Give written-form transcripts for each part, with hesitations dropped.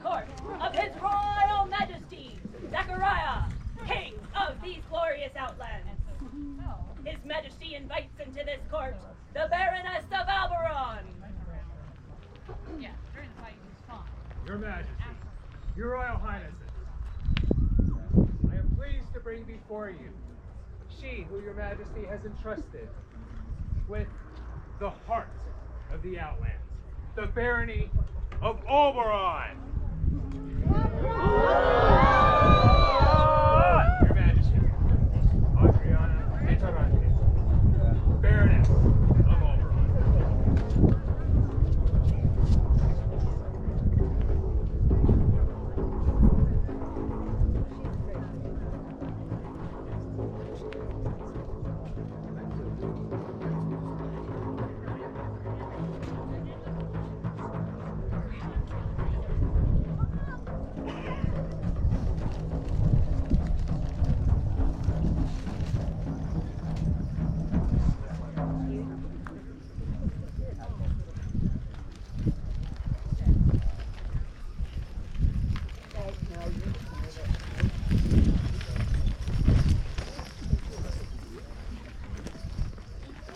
court of His Royal Majesty, Zachariah, King of these glorious Outlands. His Majesty invites into this court the Baroness of al-Barran. Your Majesty, Your Royal Highnesses, I am pleased to bring before you she who Your Majesty has entrusted with the heart of the Outlands, the Barony of al-Barran. Your Majesty, Adriana Interante, Baroness of al-Barran.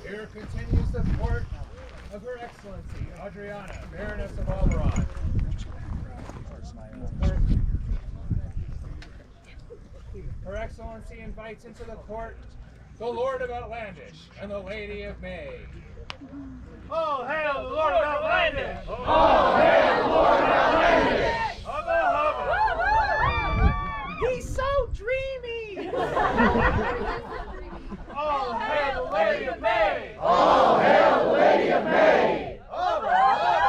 Here continues the court of Her Excellency, Adriana, Baroness of al-Barran. Her Excellency invites into the court the Lord of Outlandish and the Lady of May. All hail the Lord of Outlandish! All hail the Lord of Outlandish! Hubba hubba! He's so dreamy! All hail the Lady of May! All hail the Lady of May! Hubba hubba!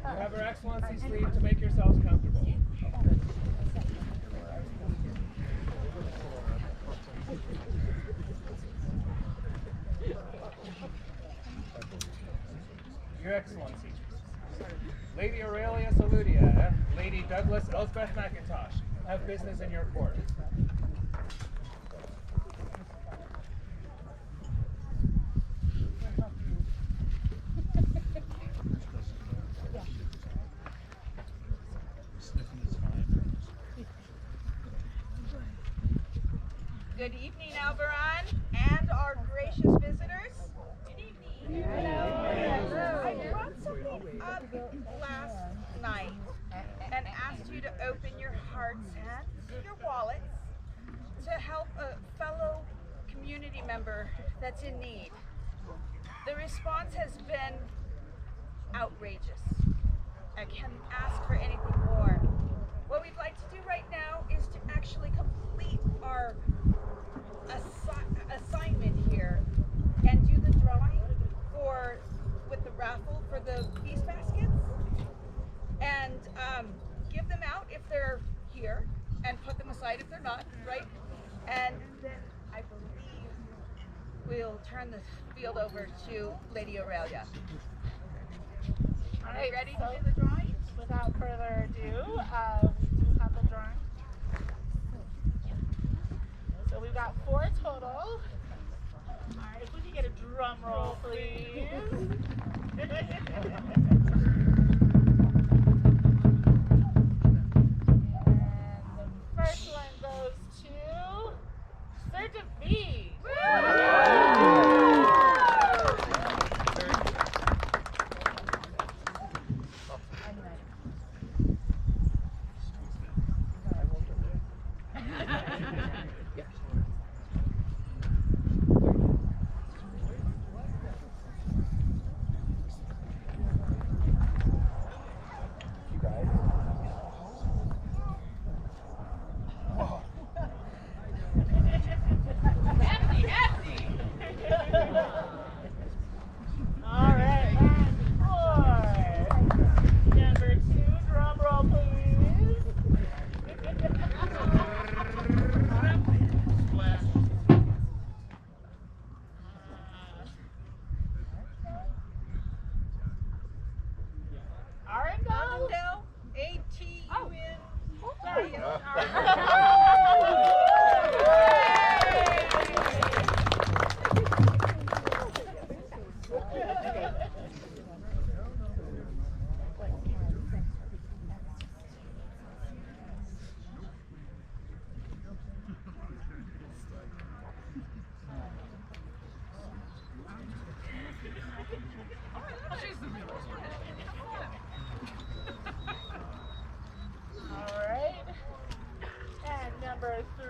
You have Her Excellency's leave to make yourselves comfortable. Your Excellency, Lady Aurelia Saludia, Lady Douglas Elsbeth McIntosh have business in your court. Good evening, al-Barran, and our gracious visitors. Good evening. Hello. I brought something up last night and asked you to open your hearts and your wallets to help a fellow community member that's in need. The response has been outrageous. I can't ask for anything more. What we'd like to do right now is to actually complete our assignment here and do the drawing with the raffle for the feast baskets and give them out if they're here and put them aside if they're not, right? And then I believe we'll turn the field over to Lady Aurelia. Are you ready to do the drawing? Without further ado, we do have the drawing. So we've got 4 total. All right, if we can get a drum roll, please. And the first one goes to Sergeant B. Alright. And number 3.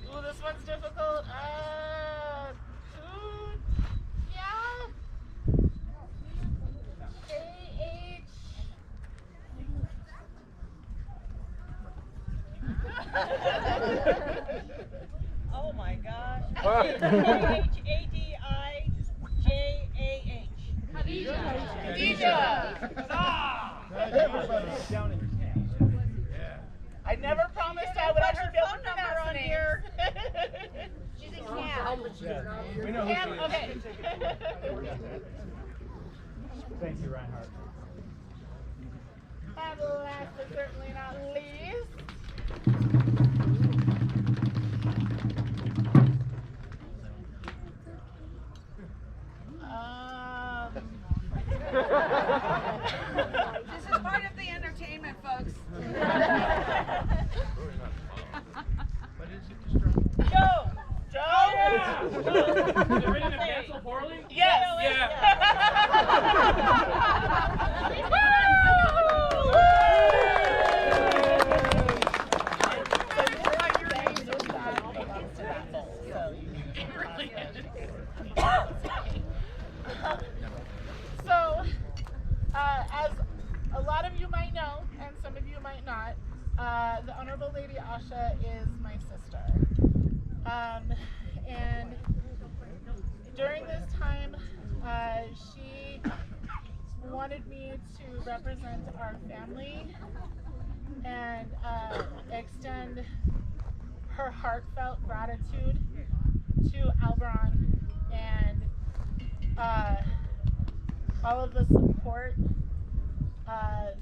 Ooh, this one's difficult. Yeah. A-H. Oh my gosh. H-A-D-I-J-A-H. Khadija. I never promised I would actually be able to pronounce the name. She's in camp. We know who Cam, she is. okay. Thank you, Reinhardt. And last but certainly not least. This is part of the entertainment, folks. Joe! Joe? Is it written in pencil poorly? Yes! So, as a lot of you might know, and some of you might not, the Honorable Lady Asha is my sister. And during this time, she wanted me to represent our family and extend her heartfelt gratitude to al-Barran and all of the support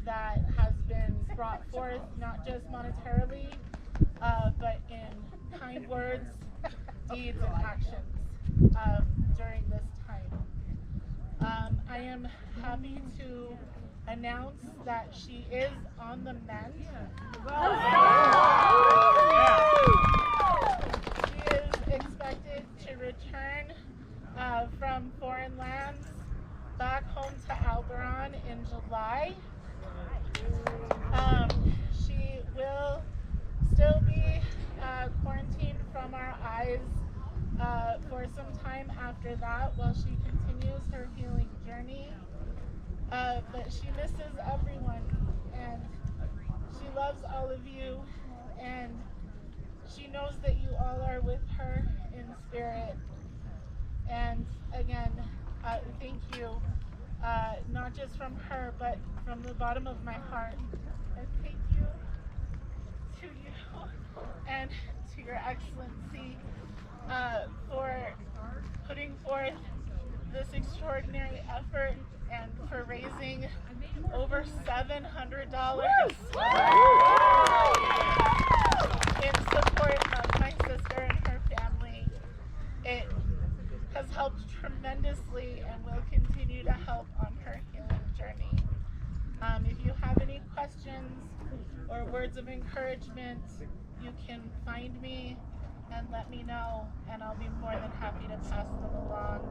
that has been brought forth, not just monetarily, but in kind words, deeds, and actions during this time. I am happy to announce that she is on the mend. She is expected to return from foreign lands back home to al-Barran in July. She will still be quarantined from our eyes for some time after that while she continues her healing journey. But she misses everyone, and she loves all of you, and she knows that you all are with her in spirit. And again, thank you, not just from her, but from the bottom of my heart. And thank you to you and to your excellency for putting forth this extraordinary effort and for raising over $700 in support of my sister and her family. It has helped tremendously and will continue to help on her healing journey. If you have any questions or words of encouragement, you can find me and let me know, and I'll be more than happy to pass them along.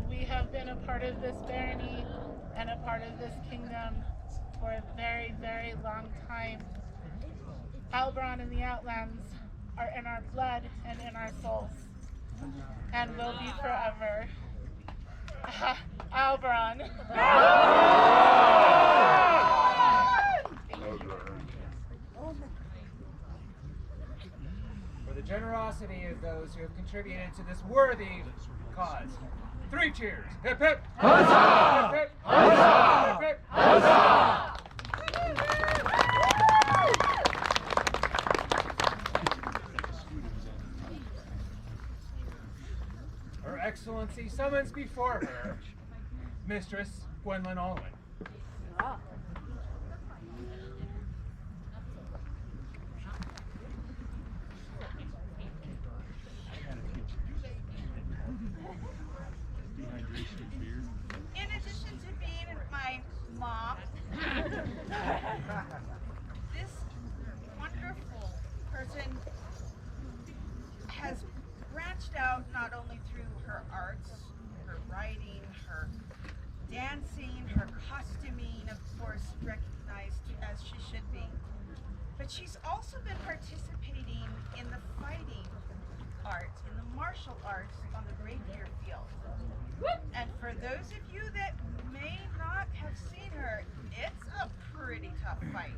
We have been a part of this barony and a part of this kingdom for a very, very long time. al-Barran and the Outlands are in our blood and in our souls, and will be forever. al-Barran. For the generosity of those who have contributed to this worthy cause. 3 cheers. Hip hip. Huzzah! Hip hip. Huzzah! Hip hip. Huzzah! Her Excellency summons before her Mistress Gwendolyn Alwyn. has branched out not only through her arts, her writing, her dancing, her costuming, of course, recognized as she should be. But she's also been participating in the fighting arts, in the martial arts on the rapier field. And for those of you that may not have seen her, it's a pretty tough fight.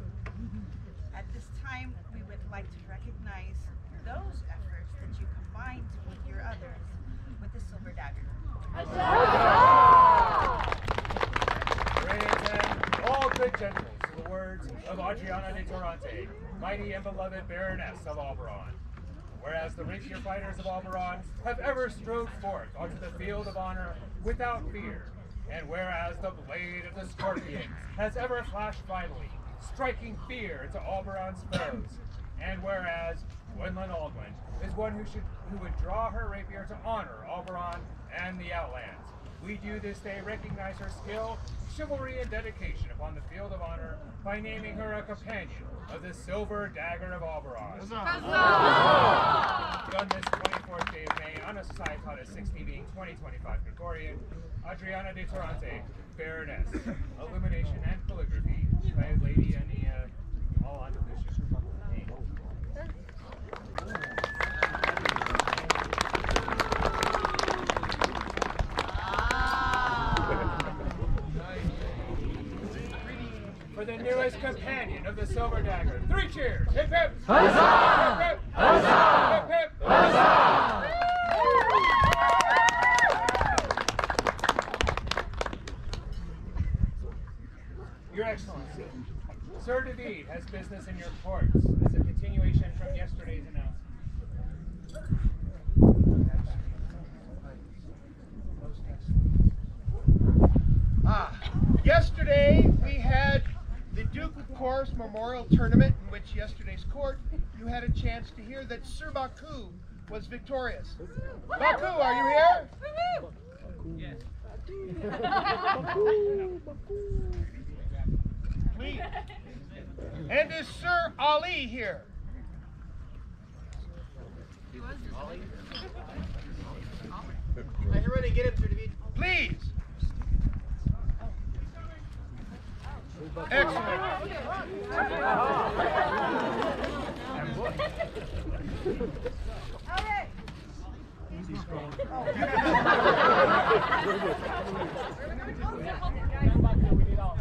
At this time, we would like to recognize those efforts that you combined with your others with the silver dagger. Praise and all good generals to the words of Adriana de Torrente, mighty and beloved Baroness of al-Barran. Whereas the rapier fighters of al-Barran have ever strode forth onto the field of honor without fear, and whereas the blade of the scorpion has ever flashed vitally, striking fear into al-Barran's foes, and whereas Gwendolyn Aldwin is one who would draw her rapier to honor al-Barran and the Outlands. We do this day recognize her skill, chivalry, and dedication upon the field of honor by naming her a companion of the Silver Dagger of al-Barran. On this 24th day of May, on a Societas 60 being 2025 Gregorian, Adriana de Torrente, Baroness, Illumination and Calligraphy, by Lady Ania, all on the bishop. For the newest companion of the Silver Dagger. 3 cheers! Hip hip! Huzzah! Hip hip! Huzzah! Hip hip! Huzzah! Your Excellency, Sir David has business in your courts as a continuation from yesterday's announcement. Yesterday we had the Duke of Course Memorial Tournament, in which yesterday's court you had a chance to hear that Sir Baku was victorious. Baku, are you here? Yes. Please. And is Sir Ali here? Are you ready to get him, Sir David? Please. Excellent.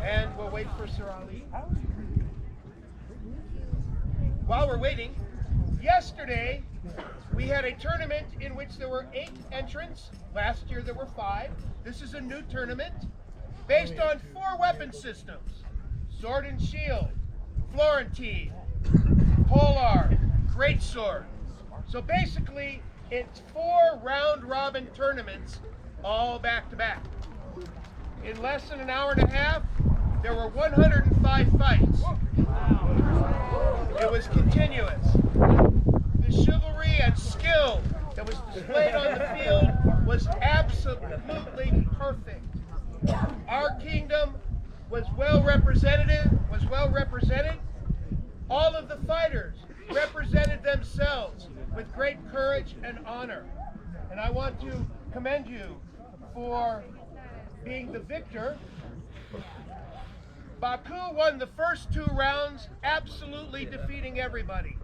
And we'll wait for Sir Ali. While we're waiting, yesterday we had a tournament in which there were 8 entrants. Last year there were 5. This is a new tournament based on 4 weapon systems: sword and shield, Florentine, polar, greatsword. So basically, it's 4 round-robin tournaments, all back-to-back. In less than an hour and a half, there were 105 fights. It was continuous. The chivalry and skill that was displayed on the field was absolutely perfect. Our kingdom was well represented. All of the fighters represented themselves with great courage and honor. And I want to commend you for being the victor. Baku won the first 2 rounds, absolutely defeating everybody.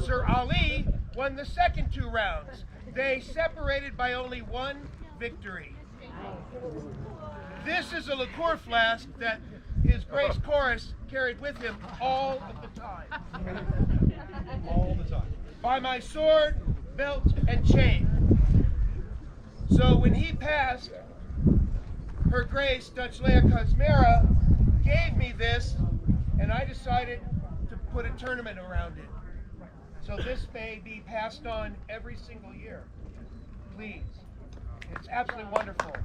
Sir Ali won the second 2 rounds. They separated by only 1 victory. This is a liqueur flask that His Grace Chorus carried with him all of the time. All the time. By my sword, belt, and chain. So when he passed, Her Grace Dutch Leia Cosmera gave me this, and I decided to put a tournament around it. So this may be passed on every single year. Please. It's absolutely wonderful.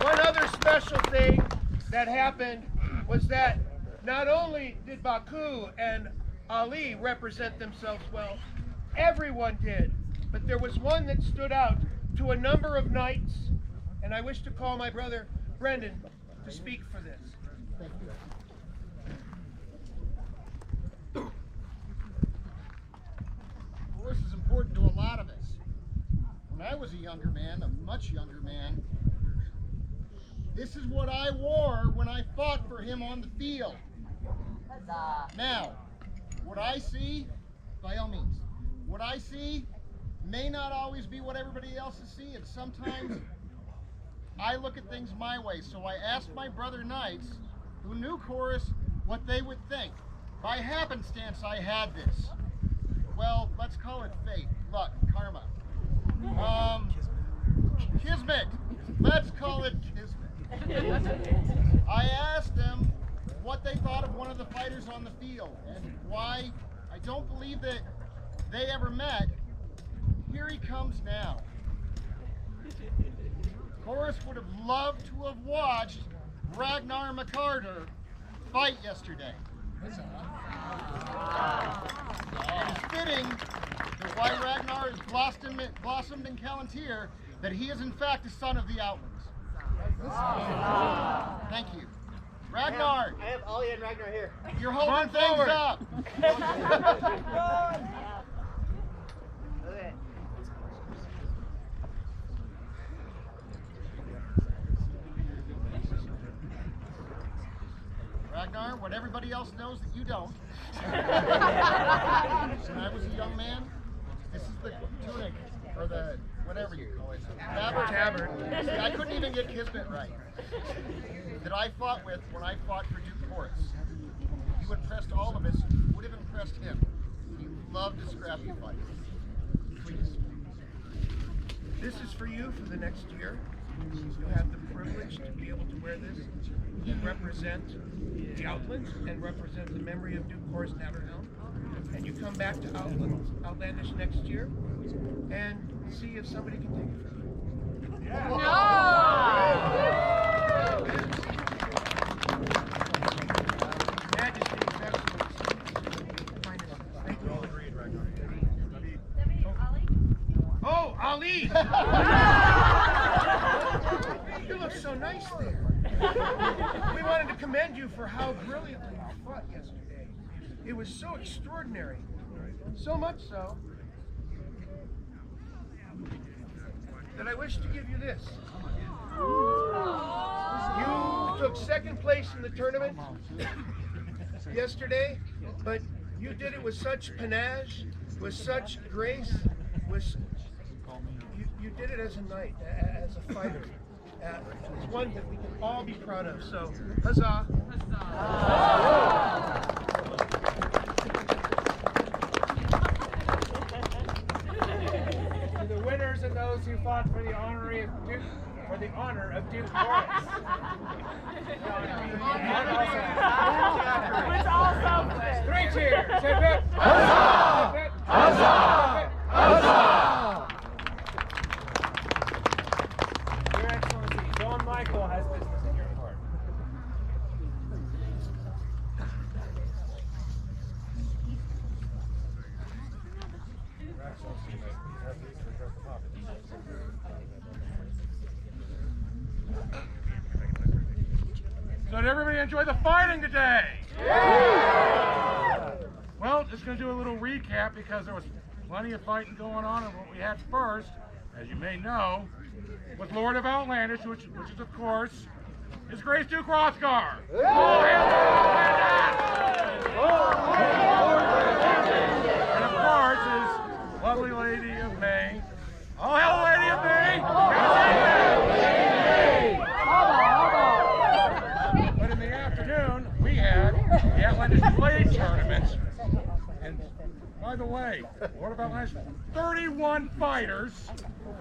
One other special thing that happened was that not only did Baku and Ali represent themselves well, everyone did. But there was one that stood out to a number of knights, and I wish to call my brother Brendan to speak for this. I was a younger man, a much younger man, this is what I wore when I fought for him on the field. Now, what I see, by all means, what I see may not always be what everybody else is seeing. Sometimes I look at things my way, so I asked my brother knights, who knew Chorus, what they would think. By happenstance, I had this. Well, let's call it fate, luck, karma. Kismet. Let's call it kismet. I asked them what they thought of one of the fighters on the field and why I don't believe that they ever met. Here he comes now. Chorus would have loved to have watched Ragnar McCarter fight yesterday. It's fitting that why Ragnar has blossomed in Callantyre, that he is in fact a son of the Outlands. Thank you. Ragnar! I have Ollie and Ragnar here. You're holding things up! Okay. Ragnar, what everybody else knows that you don't. When I was a young man, this is the tunic, or the whatever you call it. Tabard. See, I couldn't even get Kismet right. That I fought with when I fought for Duke Chorus. He impressed all of us, would have impressed him. He loved a scrappy fight. Please. This is for you for the next year. You have the privilege to be able to wear this and represent the Outlands and represent the memory of Duke Chorus Navarone. And you come back to Outlandish next year and see if somebody can take it from you. Majesty, thank you. Oh, Ali! You look so nice there. We wanted to commend you for how brilliantly you fought yesterday. It was so extraordinary. So much so that I wish to give you this. You took second place in the tournament yesterday, but you did it with such panache, with such grace, you did it as a knight, as a fighter. It's one that we can all be proud of. So, huzzah! To the winners and those who fought for the honor of Duke Chorus. It's also Three cheers! Hip hip! Huzzah! Hip hip! Huzzah! Huzzah! Your Excellency, John Michael has business in your court. So did everybody enjoy the fighting today? Yeah! Well, just going to do a little recap because there was plenty of fighting going on, and what we had first, as you may know, was Lord of Outlandish, which is of course His Grace Duke Hrothgar. And of course his lovely Lady of May. Oh, hell, Lady of May! But in the afternoon, we had the Outlandish Blade Tournament. And by the way, Lord of Outlandish, 31 fighters.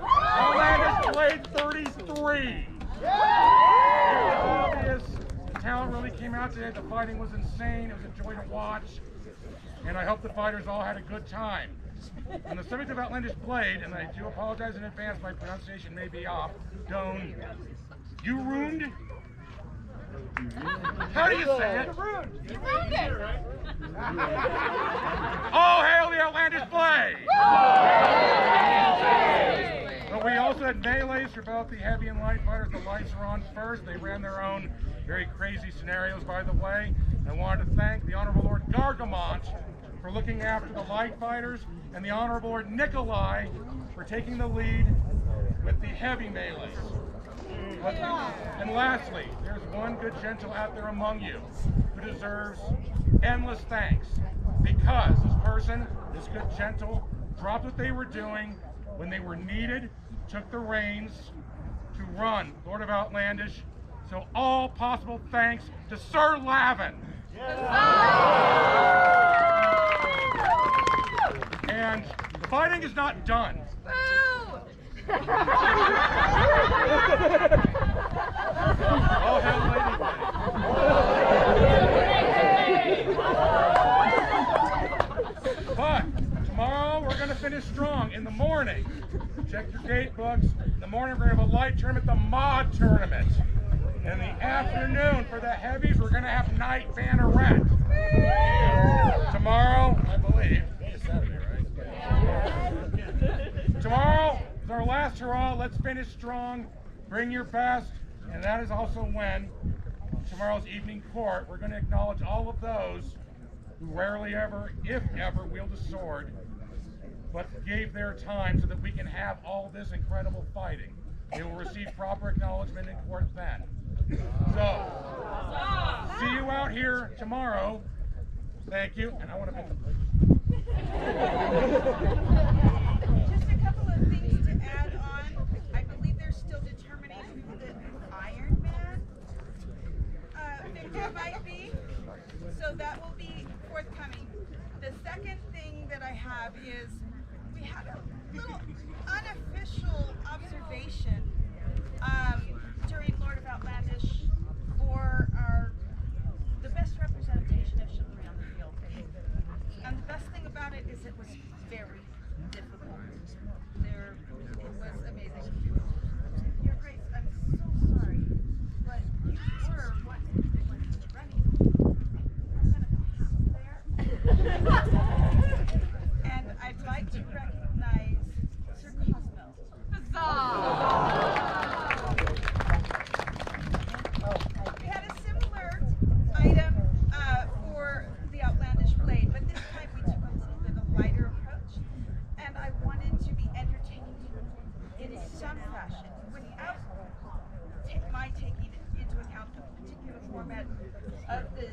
Outlandish Blade 33. It was obvious the talent really came out today. The fighting was insane. It was a joy to watch. And I hope the fighters all had a good time. On the subject of Outlandish Blade, and I do apologize in advance, my pronunciation may be off. Don't. You ruined? How do you say it? You ruined it. Oh, hail the Outlandish Blade! But we also had melees for both the heavy and light fighters. The lights were on first. They ran their own very crazy scenarios, by the way. And I wanted to thank the Honorable Lord Gargamont for looking after the light fighters, and the Honorable Lord Nikolai for taking the lead with the heavy melees. And lastly, there's one good gentle out there among you who deserves endless thanks, because this person, this good gentle, dropped what they were doing when they were needed, took the reins to run Lord of Outlandish. So all possible thanks to Sir Lavin. And the fighting is not done. All hail Lady Bunny. But tomorrow we're going to finish strong in the morning. Check your gate books. In the morning we're going to have a light tournament, the Mod Tournament. In the afternoon for the heavies we're going to have Night Banneret. Tomorrow, I believe, it's Saturday, right? Tomorrow is our last hurrah. Let's finish strong. Bring your best. And that is also when tomorrow's evening court, we're going to acknowledge all of those who rarely ever, if ever, wield a sword, but gave their time so that we can have all this incredible fighting. They will receive proper acknowledgement in court then. So, see you out here tomorrow. Thank you. And I want to make Just a couple of things to add on. I believe they're still determining who the Iron Man victim might be. So that will be forthcoming. The second thing that I have is we had a little unofficial observation during Lord of Outlandish for the best representation of chivalry on the field. And the best thing about it is it was very difficult. It was amazing. Your Grace, I'm so sorry, but you were running. And I'd like to recognize Sir Cosmo. We had a similar item for the Outlandish Blade, but this time we took a little bit of a lighter approach, and I wanted to be entertaining in some fashion without my taking into account the particular format of the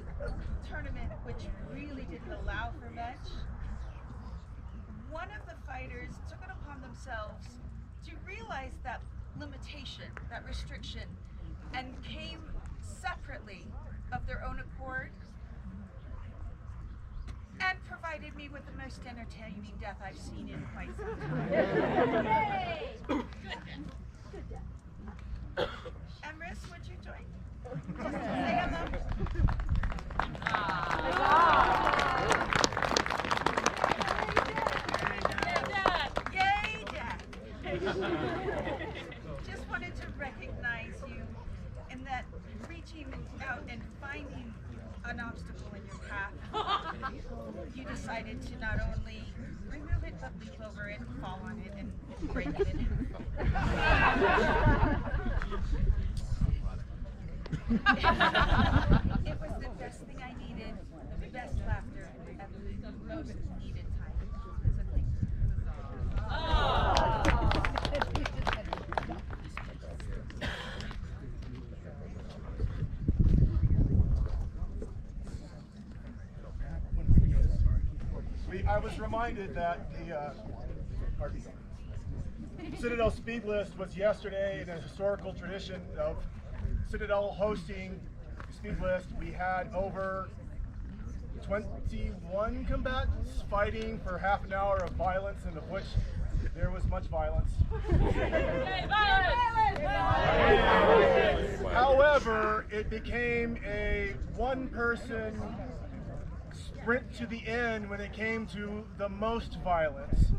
tournament, which really didn't allow for much. One of the fighters took it upon themselves to realize that limitation, that restriction, and came separately of their own accord and provided me with the most entertaining death I've seen in quite some time. Emrys, would you join? Just to say hello. Yay, Dad! Just wanted to recognize you in that reaching out and finding an obstacle in your path, you decided to not only remove it, but leap over it, fall on it, and break it in half. It was the best thing I needed, the best laughter at the most needed time. So thank you. I was reminded that the Citadel speed list was yesterday in a historical tradition of Citadel hosting the speed list. We had over 21 combatants fighting for half an hour of violence, and of which there was much violence. However, it became a one-person sprint to the end when it came to the most violence.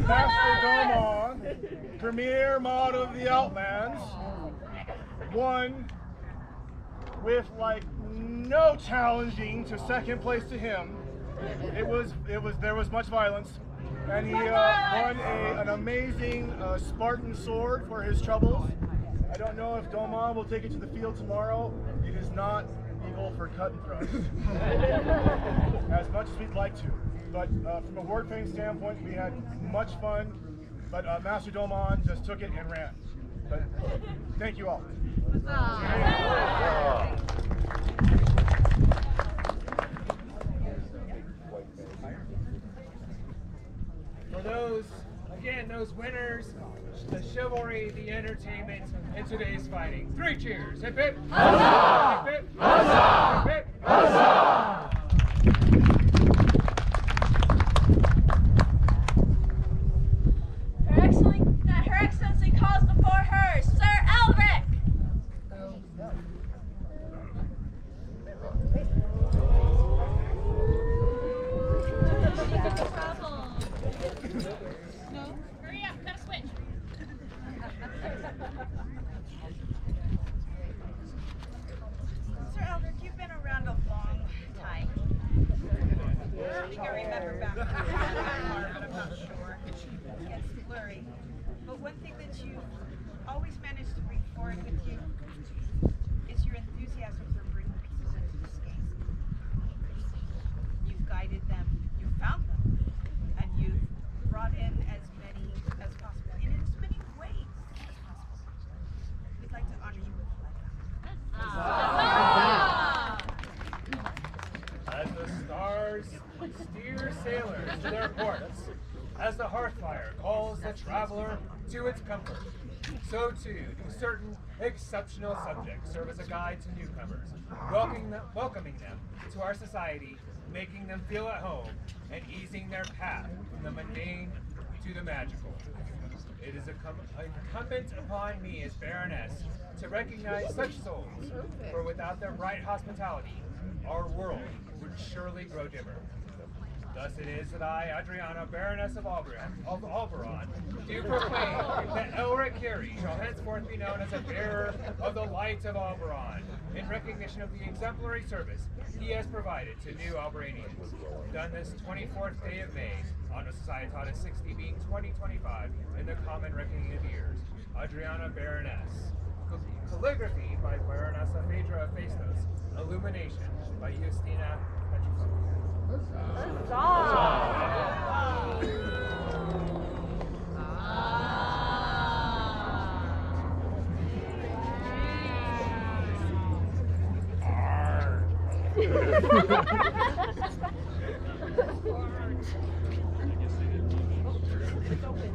Casper Doma, premier mod of the Outlands, won with like no challenging to second place to him. There was much violence, and he won an amazing Spartan sword for his troubles. I don't know if Doma will take it to the field tomorrow. It is not angle for cut and thrust as much as we'd like to. But from a word fame standpoint, we had much fun. But Master Domon just took it and ran. But thank you all. For those, again, those winners, the chivalry, the entertainment, and today's fighting. 3 cheers. Hip hip. Huzzah! Hip hip. Huzzah! Hip hip. Huzzah! Her Excellency calls before her, Sir Elric! No? Hurry up, gotta switch. Sir Elric, you've been around a long time. I think I remember back when you were in but I'm not sure. It gets blurry. But one thing that you always manage to bring forward with you is your enthusiasm for bringing pieces into this game. You've guided them, you've found them, and you've brought in as many as possible, in as many ways as possible. We'd like to honor you with that. As the stars steer sailors to their ports, as the hearthfire calls the traveler to its comfort, so too do certain exceptional subjects serve as a guide to newcomers, welcoming them to our society, making them feel at home, and easing their path from the mundane to the magical. It is incumbent upon me as Baroness to recognize such souls, for without their bright hospitality, our world would surely grow dimmer. Thus it is that I, Adriana, Baroness of al-Barran, do proclaim that Elric Carey shall henceforth be known as a bearer of the light of al-Barran, in recognition of the exemplary service he has provided to new Albaranians. Done this 24th day of May, on a Societatis 60 being 2025, in the common reckoning of years. Adriana, Baroness. Calligraphy by Baronessa Phaedra of Phaistos. Illumination by Justina Petrified. For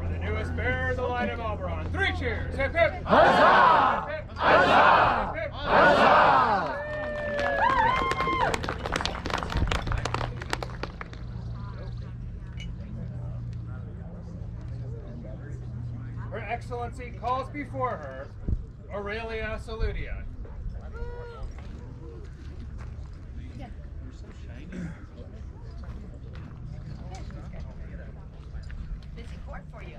the newest bearer of the light of al-Barran. 3 cheers! Hip hip! Huzzah! Hip hip! Huzzah! Hip hip! Huzzah! Her Excellency calls before her Aurelia Saludia. Busy court for you.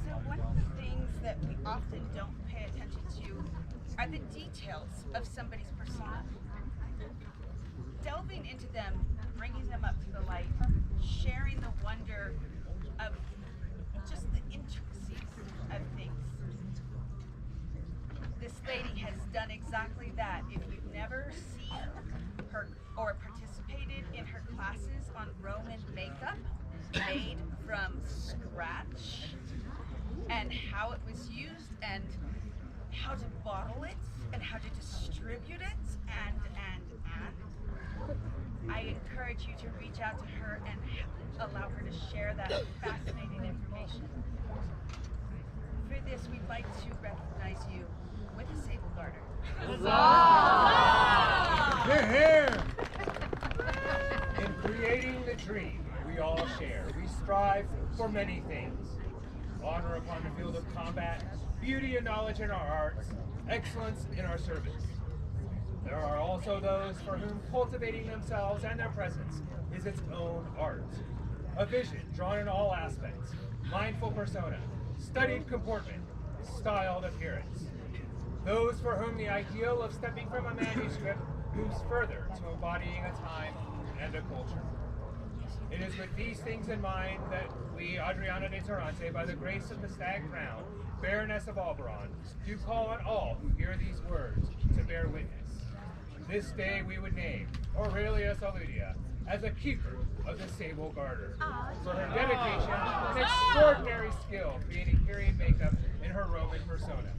So one of the things that we often don't pay attention to are the details of somebody's persona. Delving into them, bringing them up to the light, sharing the wonder of just the intricacies of things. This lady has done exactly that. If you've never seen her or participated in her classes on Roman makeup made from scratch and how it was used and how to bottle it and how to distribute it and I encourage you to reach out to her and allow her to share that fascinating information. For this, we'd like to recognize you with a Sable Garter. In creating the dream we all share, we strive for many things. Honor upon the field of combat, beauty and knowledge in our arts, excellence in our service. There are also those for whom cultivating themselves and their presence is its own art. A vision drawn in all aspects, mindful persona, studied comportment, styled appearance. Those for whom the ideal of stepping from a manuscript moves further to embodying a time and a culture. It is with these things in mind that we, Adriana de Tarante, by the grace of the Stag Crown, Baroness of al-Barran, do call on all who hear these words to bear witness. This day we would name Aurelia Saludia as a keeper of the Sable Garter for her dedication and extraordinary skill creating period makeup in her Roman persona.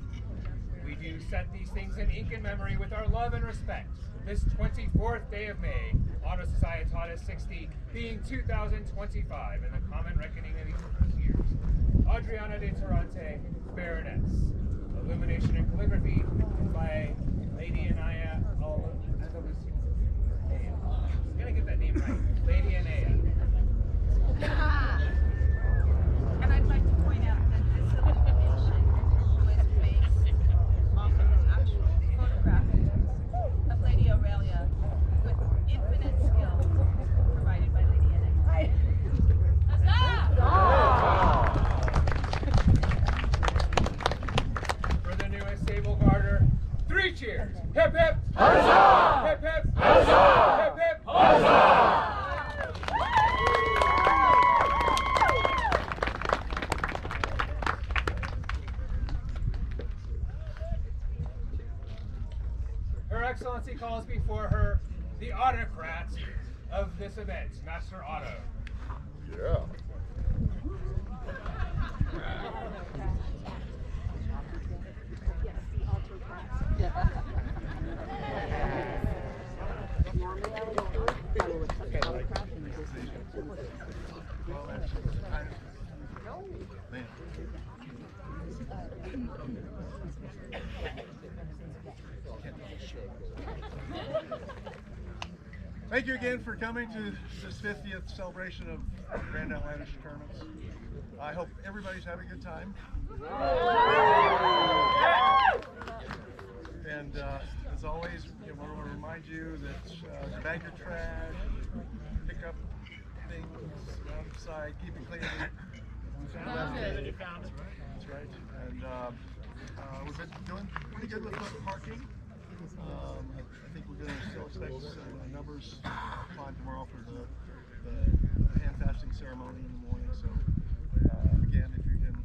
We do set these things in ink and memory with our love and respect. This 24th day of May, Auto Societatis 60, being 2025 in the common reckoning of these years. Adriana de Tarante, Baroness. Illumination and calligraphy by Lady Anaya I'm gonna get that name right. Lady Anaya. And I'd like to point out that this illumination was based off of an actual photograph of Lady Aurelia with infinite skill provided by Lady Anaya. For the newest Sable Garter, 3 cheers! Hip hip! Huzzah! Hip hip! Huzzah! Hip hip! Huzzah! Her Excellency calls before her the autocrat of this event, Master Otto. Yeah. Thank you again for coming to this 50th celebration of Grand Outlandish tournaments. I hope everybody's having a good time. And as always, I want to remind you that to bag your trash, pick up things outside, keep it clean. That's right. And we've been doing pretty good with parking. I think we're going to still expect numbers climb tomorrow for the hand fasting ceremony in the morning. So again, if you can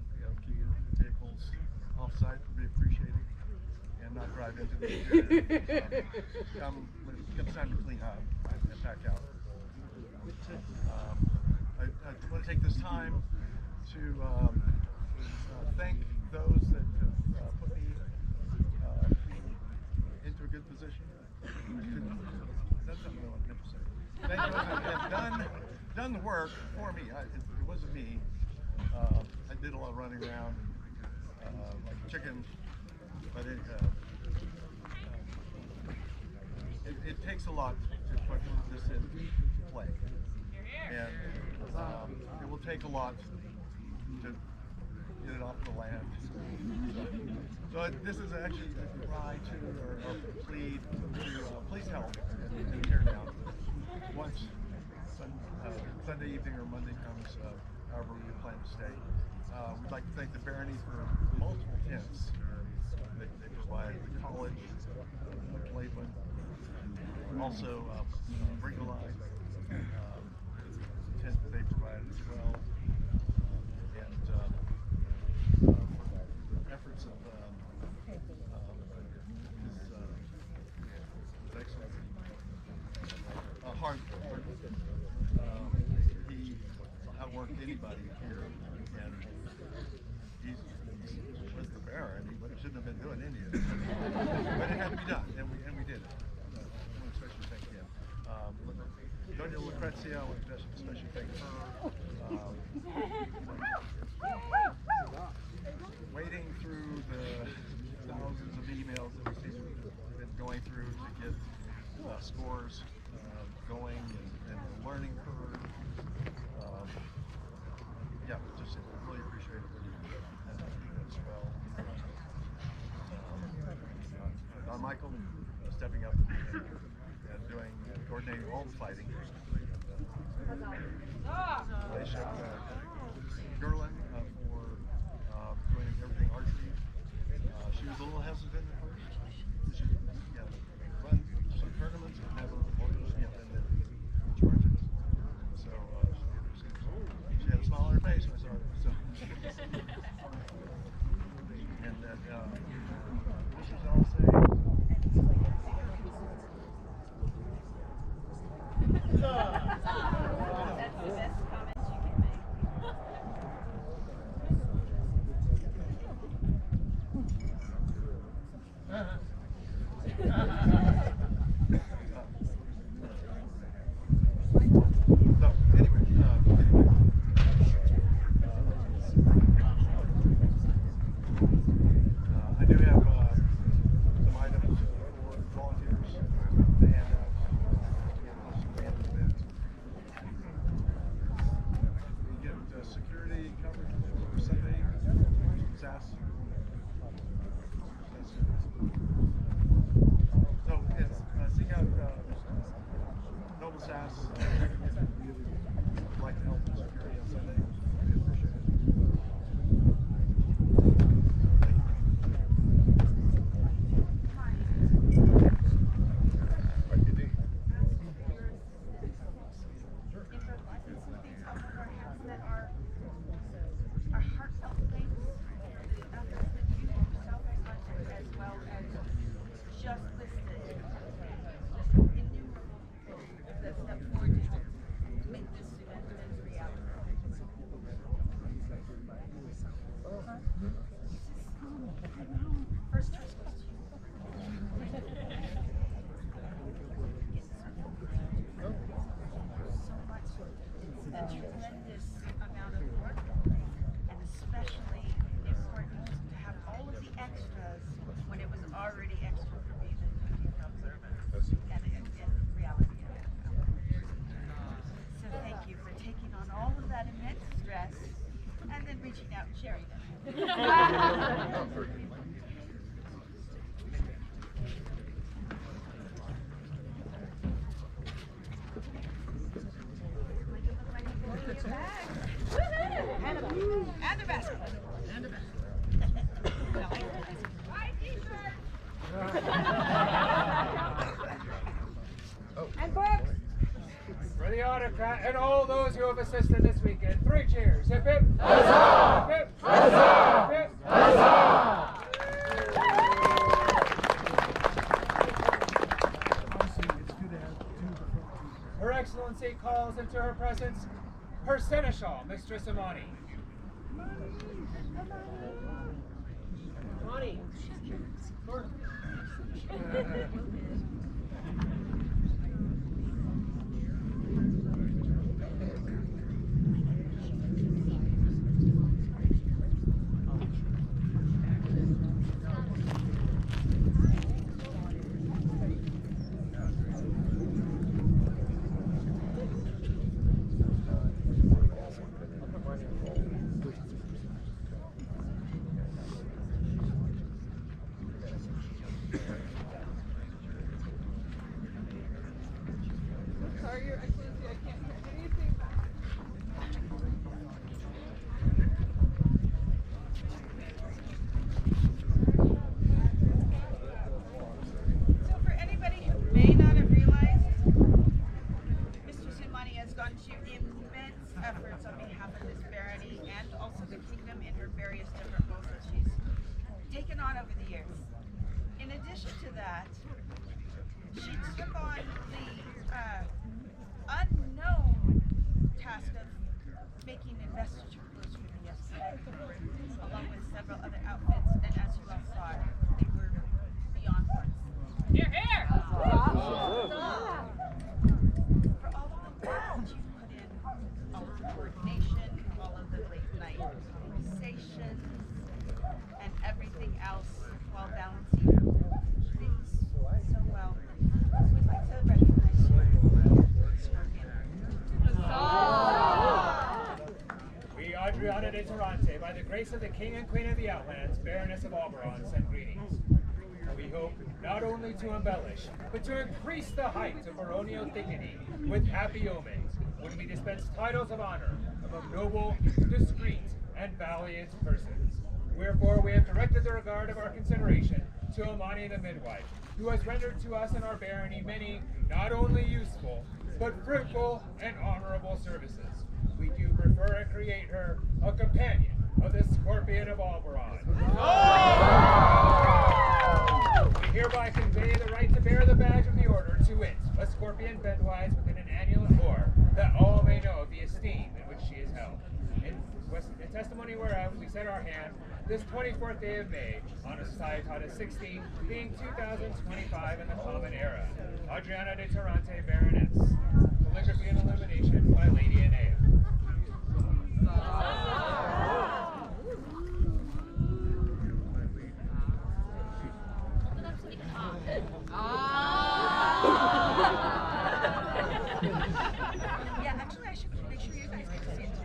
keep your vehicles off-site, would be appreciated, and not drive into the area. Come when it comes time to clean up and pack out. I want to take this time to thank those that have put me into a good position. That's something I want to say. Thank those that have done the work for me. It wasn't me. I did a lot of running around like a chicken, but it takes a lot to put this into play, and it will take a lot to get it off the land. So this is actually a cry to, or a plea to please help and tear down. Once Sunday evening or Monday comes, however we plan to stay. We'd like to thank the Barony for multiple tents they provide, the college, Lakeland, also Brinkley, tent that they provided as well, and efforts of His Excellency, hard. He outworked anybody here, and he was the Baron. He shouldn't have been doing any of it, but it had to be done, and we did it. I want to especially thank him. Doña Lucrezia, I want to especially thank her. Wading through the thousands of emails that we've been going through to get scores going and the learning curve. Yeah, just really appreciate it as well. Don Michael stepping up and coordinating all the fighting. Alicia Gerlin for doing everything archery. She was a little hesitant at first. She run some tournaments and never and then charge it. So she had a smile on her face when I saw her. So I do have some items for volunteers to hand out. You get security coverage for Sunday, SAS. So yes, seek out Noble SAS. Would like to help with security on Sunday. We appreciate it. For the autocrat and all those who have assisted this weekend, 3 cheers. Hip hip. Huzzah! Hip hip. Huzzah! Hip hip. Huzzah! Her Excellency calls into her presence her Seneschal, Mistress Imani. Imani. Sorry, Your Excellency, I can't hear anything back. So for anybody who may not have realized, Mistress Imani has gone to immense efforts on behalf of this barony and also the kingdom in her various different roles that she's taken on over the years. In addition to that, she took on the unknown task of making investiture clothes for me yesterday, along with several other outfits, and as you all saw, they were beyond words. Here, here! For all of the work that you've put in, all of the coordination, all of the late night conversations, and everything else while balancing things so well. We'd like to recognize you. We, Adriana de Tarante, by the grace of the King and Queen of the Outlands, Baroness of al-Barran, send greetings. We hope not only to embellish, but to increase the height of baronial dignity with happy omens when we dispense titles of honor among noble, discreet, and valiant persons. Wherefore we have directed the regard of our consideration to Imani the midwife, who has rendered to us in our barony many not only useful, but fruitful and honorable services. We do prefer and create her a companion of the Scorpion of al-Barran. We hereby convey the right to bear the badge of the order to it, a Scorpion bedwise within an annual or, that all may know of the esteem in which she is held. In testimony whereof we set our hand this 24th day of May on a Societatis 16, being 2025 in the Common Era. Adriana de Tarante, Baroness. Calligraphy and illumination by Lady Enea. Yeah, actually, I should make sure you guys get to see it too.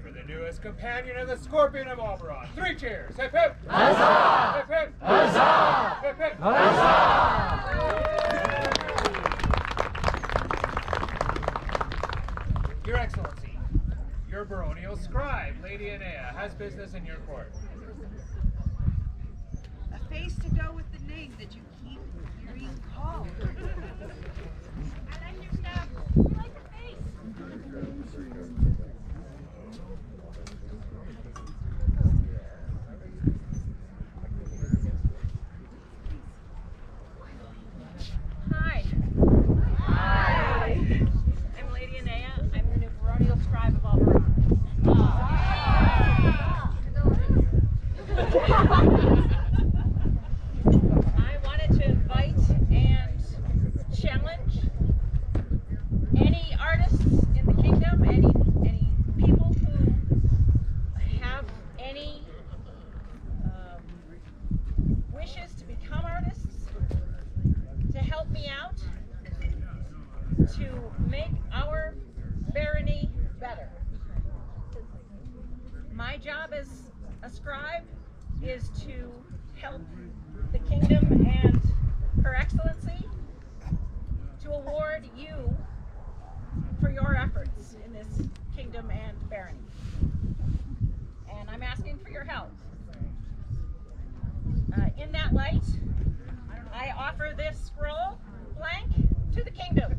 For the newest companion of the Scorpion of al-Barran. 3 cheers! Hip hip! Huzzah! Hip hip! Huzzah! Hip hip! Huzzah! Your Excellency, your baronial scribe, Lady Enea, has business in your court. A face to go with the name that you keep hearing called. I like your stuff. I like the face. Hi. Hi. I'm Lady Enea. I'm the new baronial scribe of al-Barran. I wanted to invite and challenge any artists in the kingdom, any people who have any wishes to become artists, to help me out, to make our barony better. My job as a scribe is to help the kingdom and Her Excellency to award you for your efforts in this kingdom and barony. And I'm asking for your help. In that light, I offer this scroll blank to the kingdom.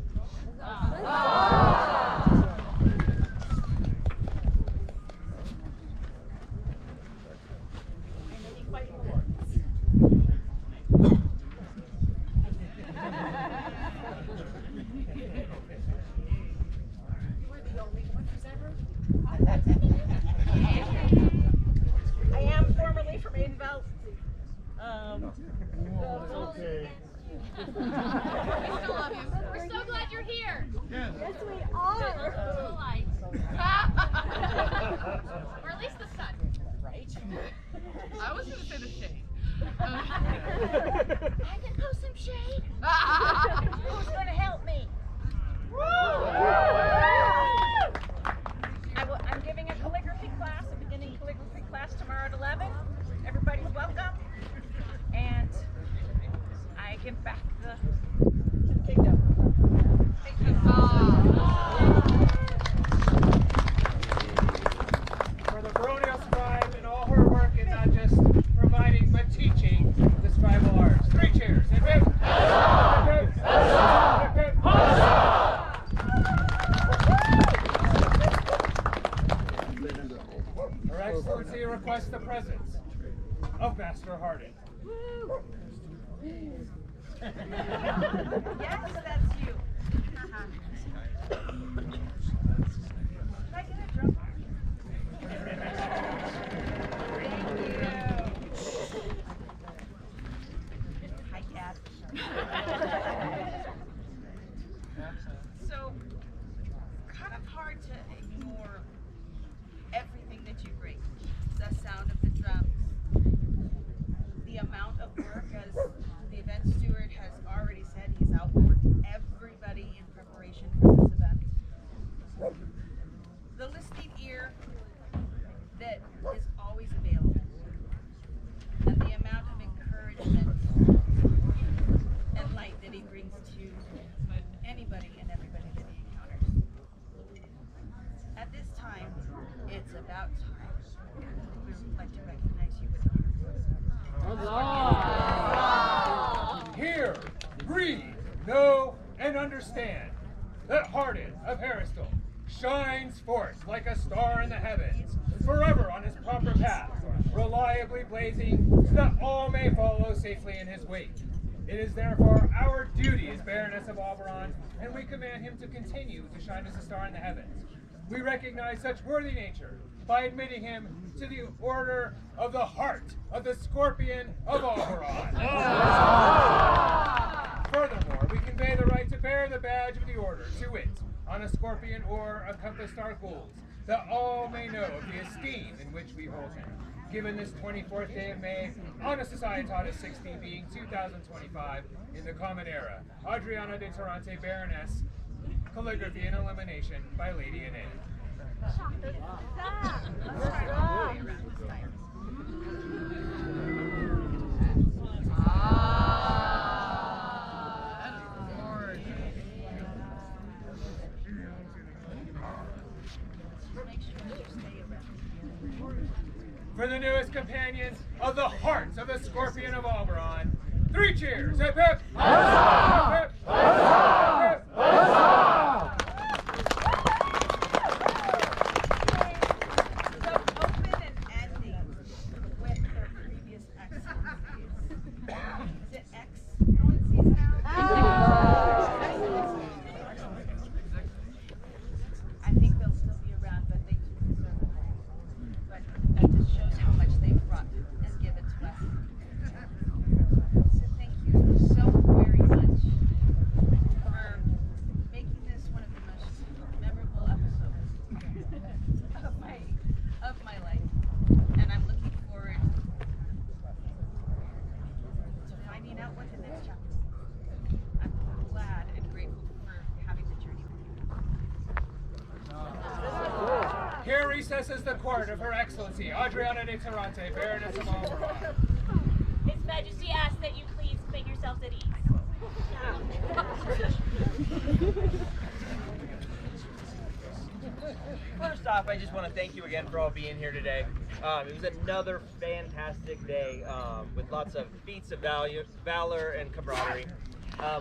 I am formerly from Atendveldt. Okay. We still love you. We're so glad you're here. Yes. We are. The light. Or at least the sun. Right? I was going to say the shade. I can post some shade. Who's going to help me? I'm giving a calligraphy class, a beginning calligraphy class tomorrow at 11. Everybody's welcome. And I give back to the kingdom. For the baronial scribe and all her work in not just providing but teaching the scribal arts. 3 cheers. Hip hip! Hip hip! Hip hip! Her Excellency requests the presence of Master Hardin. Yes, that's you. Can I get a drum? Thank you. Hi, Cat. So, kind of hard to ignore everything that you bring. The sound of the drums, the amount of work, as the event steward has already said, he's outworked everybody in preparation for this event. The listening ear that is always available, and the amount of encouragement and light that he brings to anybody and everybody that he encounters. At this time, it's about time. We would like to recognize you with honor. Hear, read, know, and understand that Hardin of Harristal shines forth like a star in the heavens, forever on his proper path, reliably blazing, so that all may follow safely in his wake. It is therefore our duty as Baroness of al-Barran, and we command him to continue to shine as a star in the heavens. We recognize such worthy nature by admitting him to the Order of the Heart of the Scorpion of al-Barran. Furthermore, we convey the right to bear the badge of the Order, to wit, on a scorpion or a compass star gules, that all may know of the esteem in which we hold him. Given this 24th day of May, on a Societatis 60 being 2025 in the Common Era, Adriana de Tarante, Baroness, calligraphy and illumination by Lady Inez. For the newest companions of the heart of the Scorpion of al-Barran, 3 cheers! Hip hip! Huzzah! Hip hip! Huzzah! Hip hip! Huzzah! So open and ending with their previous excellencies. Is it excellencies now? I think they'll still be around, but they do deserve it. But that just shows how much they've brought and given to us. So thank you so very much for making this one of the most memorable episodes of my life. And I'm looking forward to finding out what the next chapter is. I'm glad and grateful for having the journey with you. Here recesses the court of Her Excellency, Adriana de Tarante, Baroness of al-Barran. His Majesty asks that you please make yourselves at ease. First off, I just want to thank you again for all being here today. It was another fantastic day with lots of feats of valor and camaraderie.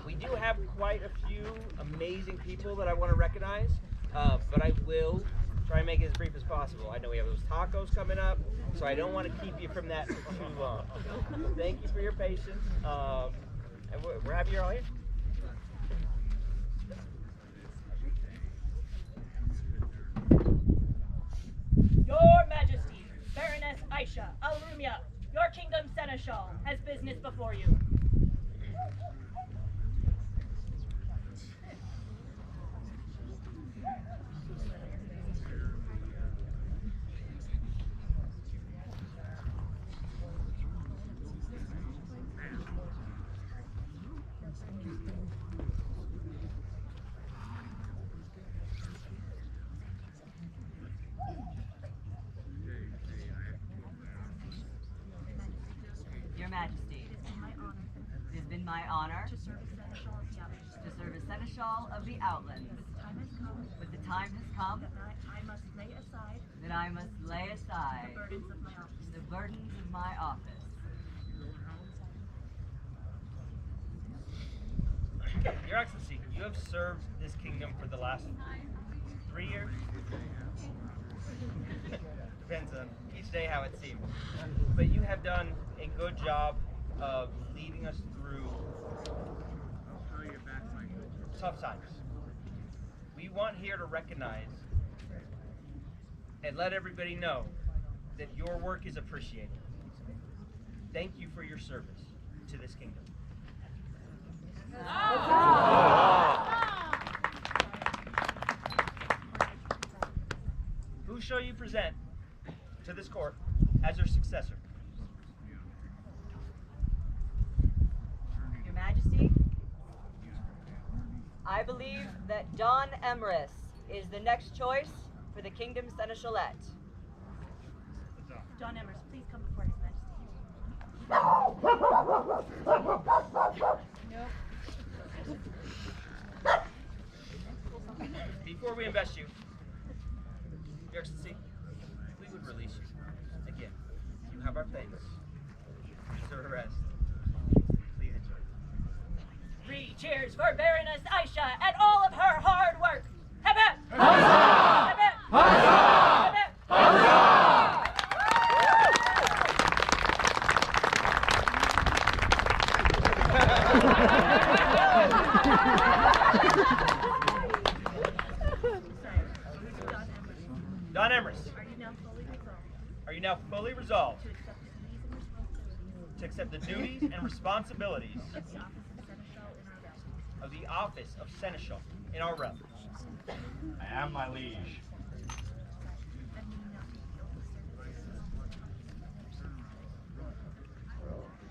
We do have quite a few amazing people that I want to recognize, but I will try and make it as brief as possible. I know we have those tacos coming up, so I don't want to keep you from that too long. Thank you for your patience, and we're happy you're all here. Your Majesty, Baroness Aisha Al-Rumia, your kingdom seneschal, has business before you. Your Majesty, it has been my honor to serve as Seneschal of the Outlands. But the time has come that I must lay aside the burdens of my office. Your Excellency, you have served this kingdom for the last 3 years? Depends on each day how it seems. But you have done a good job of leading us through tough times. We want here to recognize and let everybody know that your work is appreciated. Thank you for your service to this kingdom. Who shall you present to this court as your successor? Your Majesty, I believe that Don Emrys is the next choice for the kingdom seneschalette. John Emrys, please come before His Majesty. Before we invest you, Your Excellency, we would release you. Again, you have our thanks. You deserve a rest. Please enjoy. 3 cheers for Baroness Aisha and all of her hard work. Hip hip! Huzzah! Hip hip! Huzzah! Hip hip! Huzzah! Are you now fully resolved to accept the duties and responsibilities of the office of Seneschal in our realm? I am, my liege.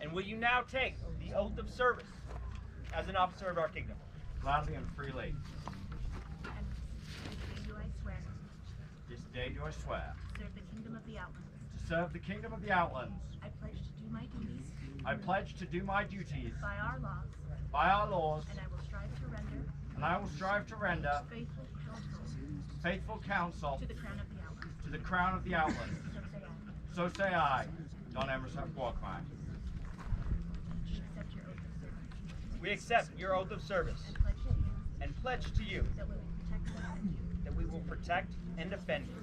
And will you now take the oath of service as an officer of our kingdom? Gladly and freely. This day do I swear. Serve the Kingdom of the Outlands. To serve the Kingdom of the Outlands. I pledge to do my duties. I pledge to do my duties. By our laws. By our laws. And I will strive to render. And I will strive to render. Faithful counsel. To the Crown of the Outlands. To the Crown of the Outlands. So say I, Don Emerson Walkman. We accept your oath of service and pledge to you that we will protect and defend you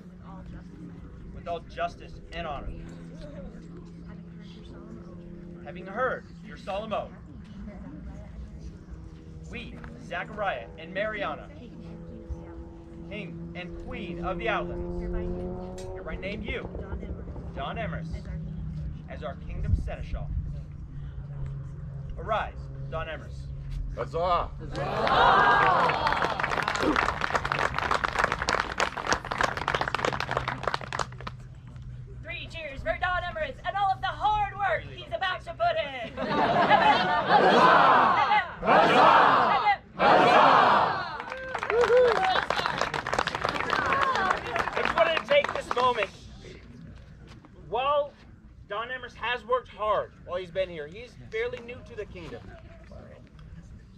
with all justice and honor. Having heard your solemn oath, we, Zachariah and Mariana, King and Queen of the Outlands, hereby name you, Don Emrys, as our kingdom seneschal. Arise, Don Emrys. Huzzah! Three cheers for Don Emrys and all of the hard work he's about to put in. I just wanted to take this moment. While Don Emrys has worked hard while he's been here, he's fairly new to the kingdom.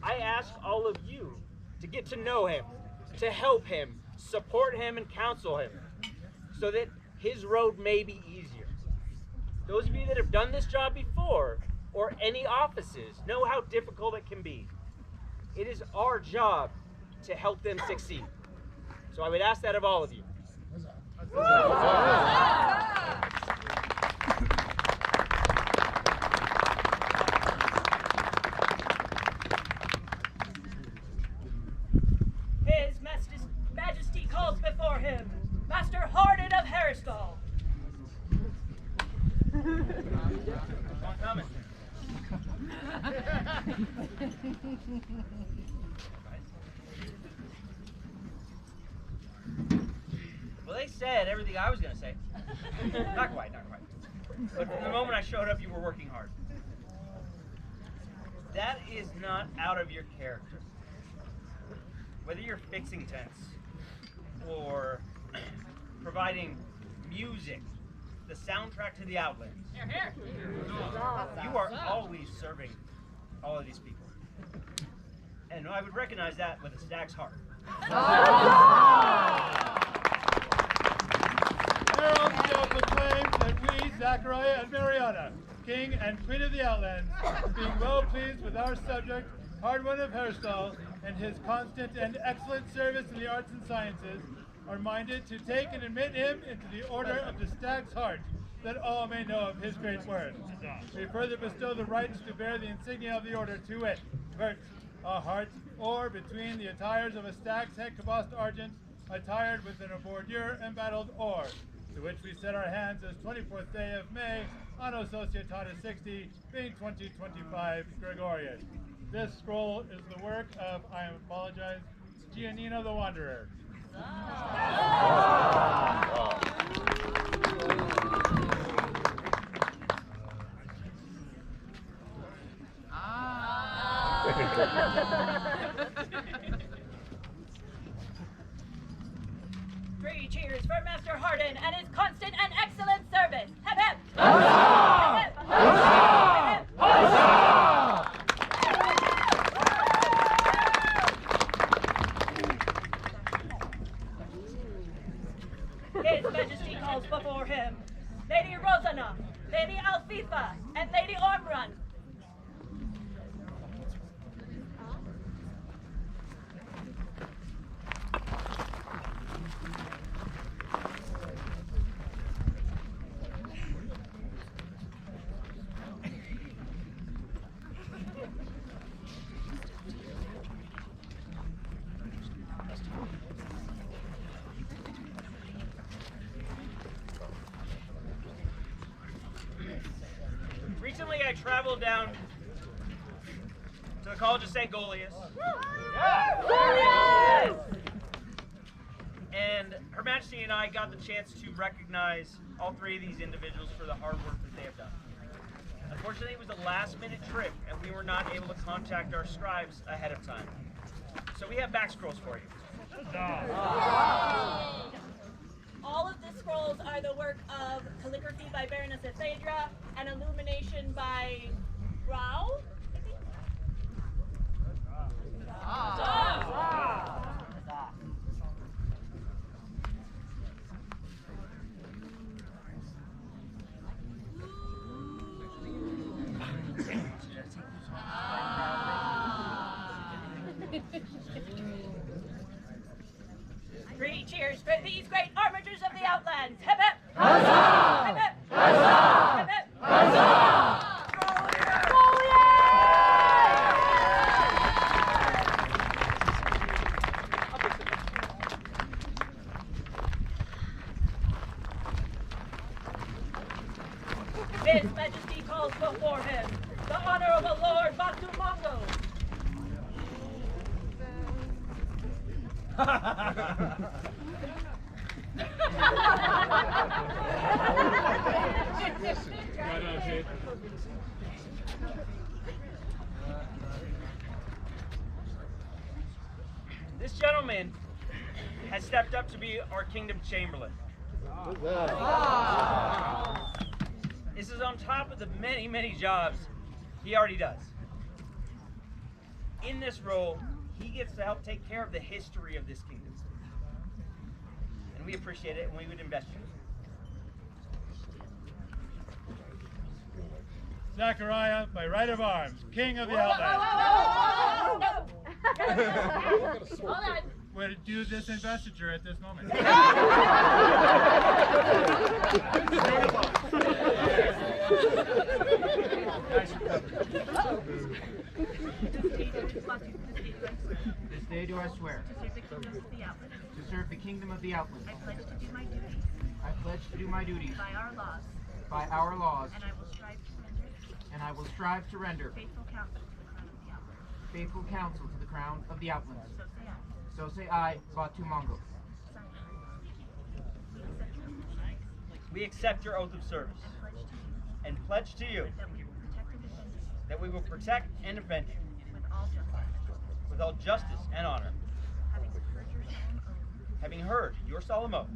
I ask all of you to get to know him, to help him, support him, and counsel him, so that his road may be easier. Those of you that have done this job before, or any offices, know how difficult it can be. It is our job to help them succeed. So I would ask that of all of you. His Majesty calls before him, Master Harden of Harrisdal. One comment. Well, they said everything I was going to say. Not quite, not quite. But from the moment I showed up, you were working hard. That is not out of your character. Whether you're fixing tents or providing music, the soundtrack to the Outlands, you are always serving all of these people. And I would recognize that with a stag's heart. Herald shall proclaim that we, Zachariah and Mariana, King and Queen of the Outlands, being well pleased with our subject, Hardwin of Harrisdal, and his constant and excellent service in the arts and sciences, are minded to take and admit him into the order of the Stag's Heart, that all may know of his great worth. We further bestow the rights to bear the insignia of the order, to wit, vert, a heart, or between the attires of a stag's head cabossed argent, attired with an bordure embattled or, to which we set our hands as 24th day of May, Anno Societatis 60, being 2025 Gregorian. This scroll is the work of, I apologize, Giannino the Wanderer. Three cheers for Master Harden and his constant and excellent service. Hep hep! Huzzah! Hep, hep! Huzzah! Huzzah! His Majesty calls before him Lady Rosanna, Lady Alfifa, and Lady Ormrun. I traveled down to the College of St. Goliath. And Her Majesty and I got the chance to recognize all three of these individuals for the hard work that they have done. Unfortunately, it was a last-minute trip, and we were not able to contact our scribes ahead of time. So we have back scrolls for you. All of the scrolls are the work of calligraphy by Baroness Athendveldt and illumination by Rao, I think? Three cheers for these great armatures of the Outlands! Hip hip! Huzzah! Hip hip! Huzzah! Hip hip! Huzzah! His Majesty calls before him the Honorable Lord Batumongo. This gentleman has stepped up to be our Kingdom Chamberlain. This is on top of the many, many jobs he already does. In this role, he gets to help take care of the history of this kingdom. And we appreciate it, and we would invest in it. Zachariah, by right of arms, King of the Outlands. Hold on. Would do this investiture at this moment. This day do I swear To serve the Kingdom of the Outlands. I pledge to do my duties I pledge to do my duties by our laws, by our laws, and I will strive to render faithful counsel to the Crown of the Outlands. faithful counsel to the Crown of the Outlands. So say I. So say I, Batu Mongo. We accept your oath of service and pledge to you that we will protect and defend you with all justice and honor, having heard your solemn oath.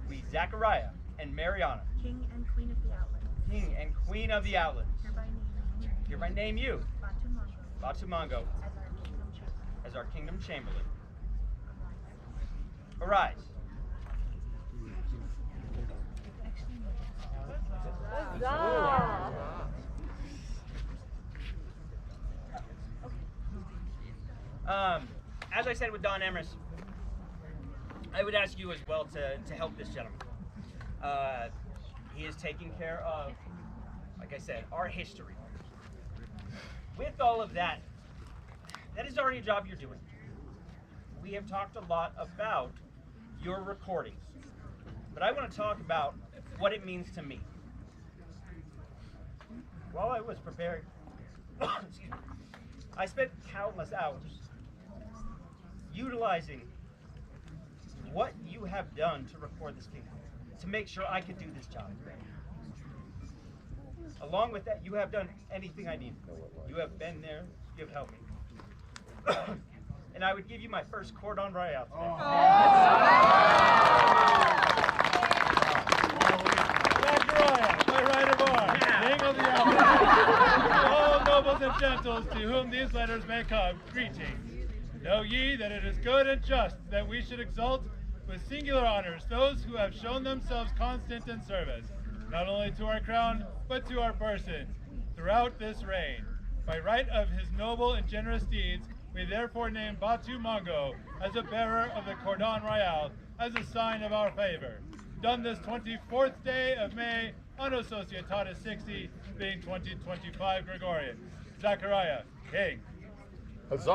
We, Zachariah and Mariana, King and Queen of the Outlands, King and Queen of the Outlands, hereby name you hereby name you Batu Mongo Batu Mongo as our Kingdom Chamberlain. Arise. As I said with Don Emrys, I would ask you as well to help this gentleman. He is taking care of, like I said, our history. With all of that, that is already a job you're doing. We have talked a lot about your recordings, but I want to talk about what it means to me. While I was preparing, excuse me, I spent countless hours utilizing what you have done to record this kingdom, to make sure I could do this job. Along with that, you have done anything I need. You have been there, you have helped me. And I would give you my first cordon royale today. Zachariah, by right of arms, King of the Outlands, all nobles and gentles to whom these letters may come, greetings. Know ye that it is good and just that we should exalt with singular honors those who have shown themselves constant in service, not only to our crown, but to our person, throughout this reign. By right of his noble and generous deeds, we therefore name Batu Mongo as a bearer of the Cordon Royal as a sign of our favor. Done this 24th day of May, Anno Societatis 60, being 2025 Gregorian. Zachariah, King. Huzzah!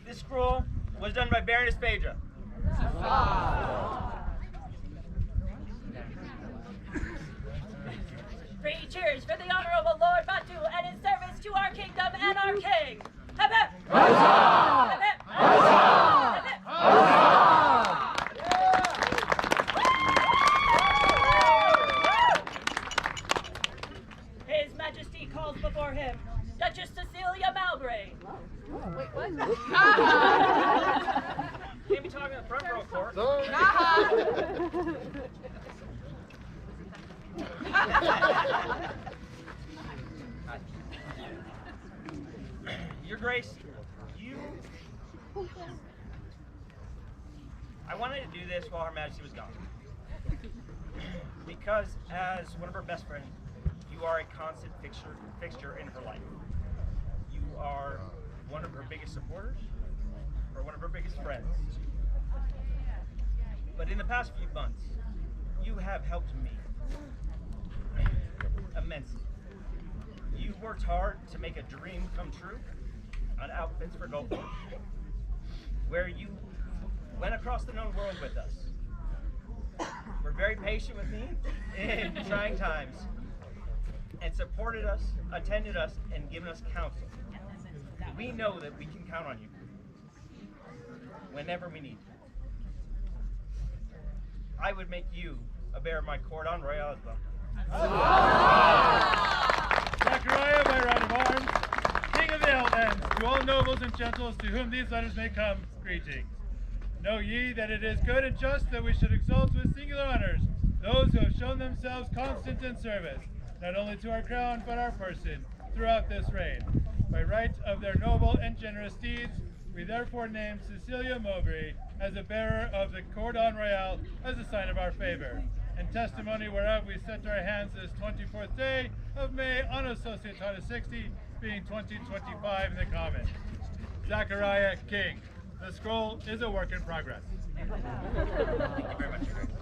This scroll was done by Baroness Phaedra. Three cheers for the Honorable Lord Batu and his service to our kingdom and our king. Hip hip! Huzzah! Hip hip! Huzzah! Hip hip! Huzzah! His Majesty calls before him Duchess Cecilia Mowbray. Wait, what? Can't be talking in the front row, Court. Your Grace, I wanted to do this while Her Majesty was gone. Because as one of her best friends, you are a constant fixture in her life. You are one of her biggest supporters, or one of her biggest friends. But in the past few months, you have helped me immensely. You worked hard to make a dream come true on Outfits for Goldfish, where you went across the known world with us. Were very patient with me in trying times, and supported us, attended us, and given us counsel. We know that we can count on you whenever we need to. I would make you a bearer of my cordon royal as well. Zachariah, by right of arms, King of the Outlands, to all nobles and gentles to whom these letters may come, greetings. Know ye that it is good and just that we should exalt with singular honors those who have shown themselves constant in service, not only to our crown but our person, throughout this reign. By right of their noble and generous deeds, we therefore name Cecilia Mowbray as a bearer of the cordon royal as a sign of our favor, in testimony whereof we set our hands this 24th day of May, Anno Societatis 60, being 2025 in the common. Zachariah King. The scroll is a work in progress. Thank you very much, Your Grace.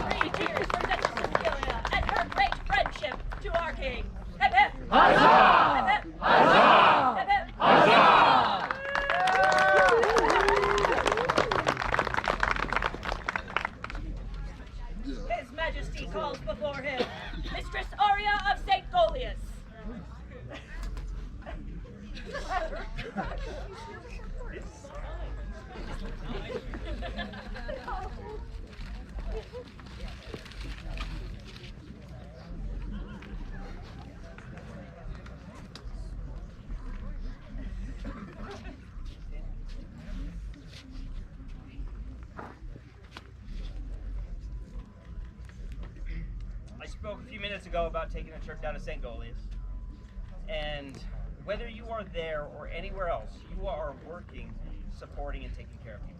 Three cheers for Duchess Cecilia and her great friendship to our king. Hip hip! Huzzah! Hip hip! Huzzah! Hip hip! Huzzah! His Majesty calls before him Mistress Aurea of St. Goliath. I spoke a few minutes ago about taking a trip down to St. Goliath, and whether you are there or anywhere else, you are working, supporting, and taking care of people.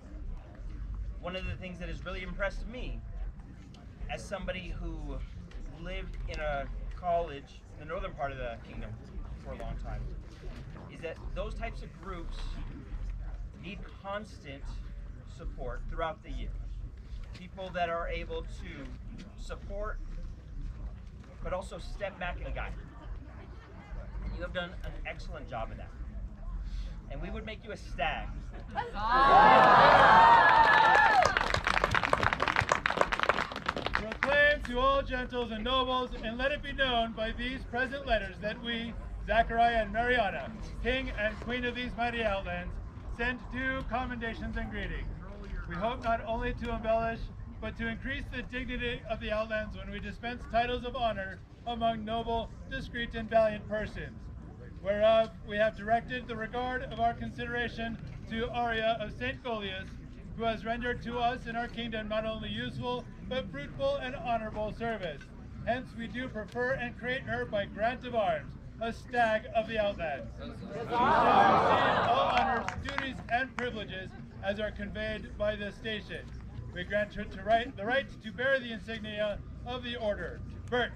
One of the things that has really impressed me, as somebody who lived in a college in the northern part of the kingdom for a long time, is that those types of groups need constant support throughout the year. People that are able to support, but also step back and guide. And you have done an excellent job of that. And we would make you a stag. Proclaim to all gentles and nobles, and let it be known by these present letters that we, Zachariah and Mariana, King and Queen of these mighty outlands, send due commendations and greetings. We hope not only to embellish, but to increase the dignity of the outlands when we dispense titles of honor among noble, discreet, and valiant persons, whereof we have directed the regard of our consideration to Aurea of St. Goliath, who has rendered to us in our kingdom not only useful, but fruitful and honorable service. Hence we do prefer and create her by grant of arms, a stag of the outlands. She shall receive all honors, duties, and privileges as are conveyed by this station. We grant her the right to bear the insignia of the order. Bert,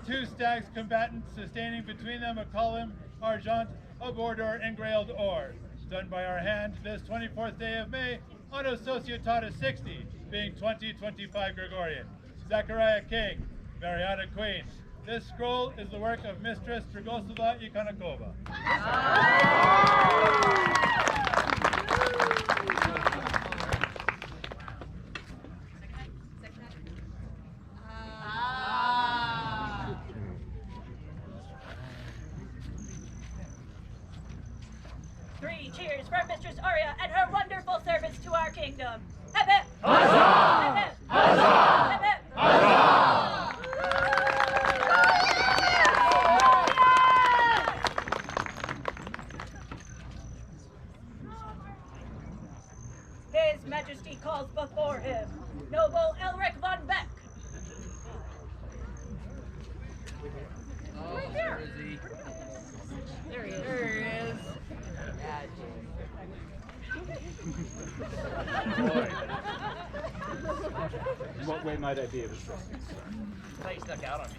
2 stags combatant, sustaining between them a column, argent, a border, engrailed or. Done by our hand this 24th day of May, Anno Societatis 60, being 2025 Gregorian. Zachariah King, Mariana Queen. This scroll is the work of Mistress Dragosova Ikonakova. 3 cheers for Mistress Arya and her wonderful service to our kingdom. Hip hip! Huzzah! Hip hip! Huzzah! Hip hip! Huzzah! His Majesty calls before him, Noble Elric von Beck. Oh, where is he? There he is. There he is. In what way might I be of assistance? I thought you snuck out on me.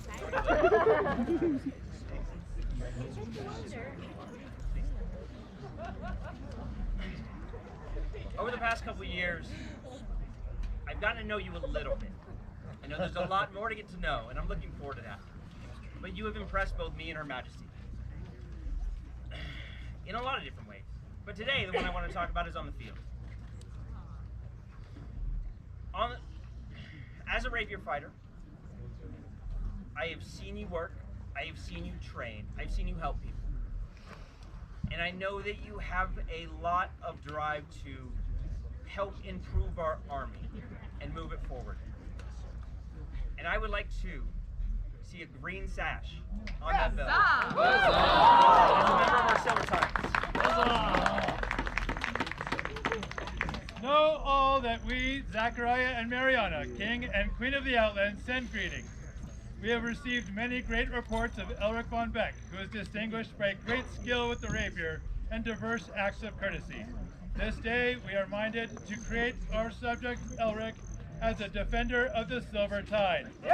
Over the past couple of years, I've gotten to know you a little bit. I know there's a lot more to get to know, and I'm looking forward to that. But you have impressed both me and Her Majesty in a lot of different ways. But today, the one I want to talk about is on the field. As a rapier fighter, I have seen you work, I have seen you train, I've seen you help people. And I know that you have a lot of drive to help improve our army and move it forward. And I would like to see a green sash on that belt. As a member of our Silver Tigers. Know all that we, Zachariah and Mariana, King and Queen of the Outlands, send greetings. We have received many great reports of Elric von Beck, who is distinguished by great skill with the rapier and diverse acts of courtesy. This day, we are minded to create our subject, Elric, as a defender of the Silver Tide. And